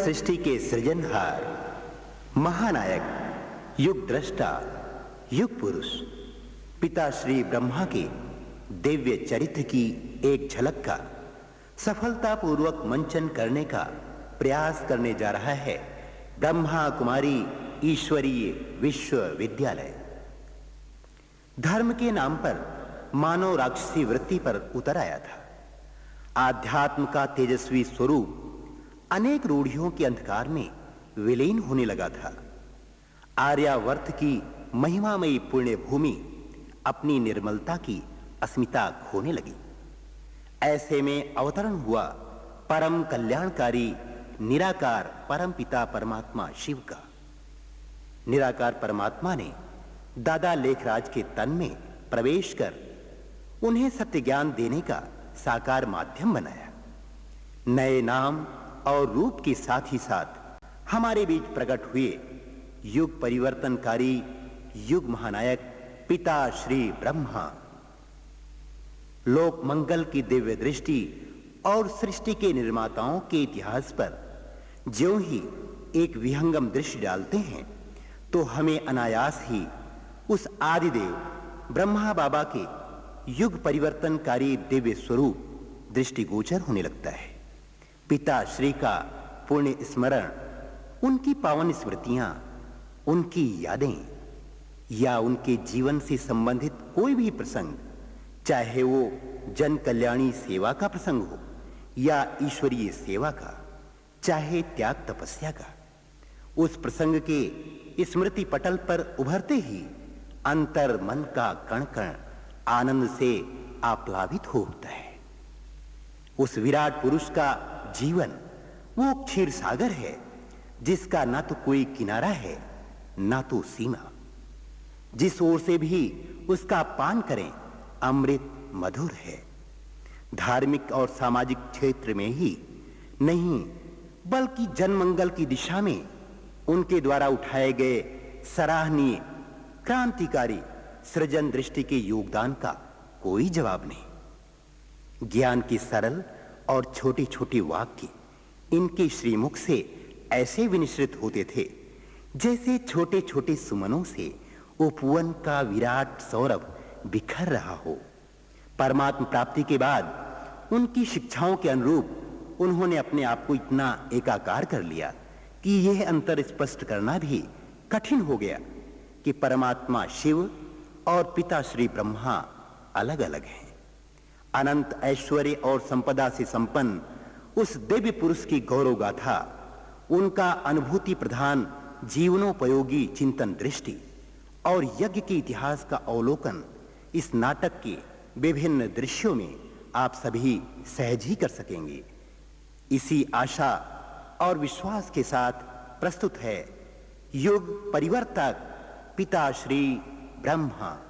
सृष्टि के सृजनहार, महानायक, युग दृष्टा, युग पुरुष पिता श्री ब्रह्मा के दिव्य चरित्र की एक झलक का सफलतापूर्वक मंचन करने का प्रयास करने जा रहा है ब्रह्मा कुमारी ईश्वरीय विश्वविद्यालय। धर्म के नाम पर मानव राक्षसी वृत्ति पर उतर आया था। आध्यात्म का तेजस्वी स्वरूप अनेक रूढ़ियों के अंधकार में विलीन होने लगा था। आर्यावर्त की महिमामयी पुण्य भूमि अपनी निर्मलता की अस्मिता खोने लगी। ऐसे में अवतरण हुआ परम कल्याणकारी निराकार परमपिता परमात्मा शिव का। निराकार परमात्मा ने दादा लेखराज के तन में प्रवेश कर उन्हें सत्य ज्ञान देने का साकार माध्यम बनाया। नए नाम और रूप के साथ ही साथ हमारे बीच प्रकट हुए युग परिवर्तनकारी युग महानायक पिता श्री ब्रह्मा लोक मंगल की दिव्य दृष्टि और सृष्टि के निर्माताओं के इतिहास पर ज्यों ही एक विहंगम दृष्टि डालते हैं तो हमें अनायास ही उस आदिदेव ब्रह्मा बाबा के युग परिवर्तनकारी दिव्य स्वरूप दृष्टिगोचर होने लगता है। पिता श्री का पुण्य स्मरण, उनकी पावन स्मृतियां, उनकी यादें या उनके जीवन से संबंधित कोई भी प्रसंग, चाहे वो जन कल्याणी सेवा का प्रसंग हो या ईश्वरीय सेवा का, चाहे त्याग तपस्या का, उस प्रसंग के स्मृति पटल पर उभरते ही अंतर मन का कण कण आनंद से आप्लावित हो उठता है। उस विराट पुरुष का जीवन वो क्षीर सागर है जिसका ना तो कोई किनारा है ना तो सीमा। जिस ओर से भी उसका पान करें अमृत मधुर है। धार्मिक और सामाजिक क्षेत्र में ही नहीं बल्कि जनमंगल की दिशा में उनके द्वारा उठाए गए सराहनीय क्रांतिकारी सृजन दृष्टि के योगदान का कोई जवाब नहीं। ज्ञान के सरल और छोटे-छोटे वाक्य इनके श्रीमुख से ऐसे विनिश्रित होते थे जैसे छोटे-छोटे सुमनों से उपवन का विराट सौरभ बिखर रहा हो। परमात्म प्राप्ति के बाद उनकी शिक्षाओं के अनुरूप उन्होंने अपने आप को इतना एकाकार कर लिया कि यह अंतर स्पष्ट करना भी कठिन हो गया कि परमात्मा शिव और पिता श्री ब्रह्मा अलग-अलग हैं। अनंत ऐश्वर्य और संपदा से संपन्न उस दिव्य पुरुष की गौरव गाथा, उनका अनुभूति प्रधान जीवनोपयोगी चिंतन दृष्टि और यज्ञ के इतिहास का अवलोकन इस नाटक के विभिन्न दृश्यों में आप सभी सहज ही कर सकेंगे। इसी आशा और विश्वास के साथ प्रस्तुत है युग परिवर्तक पिता श्री ब्रह्मा।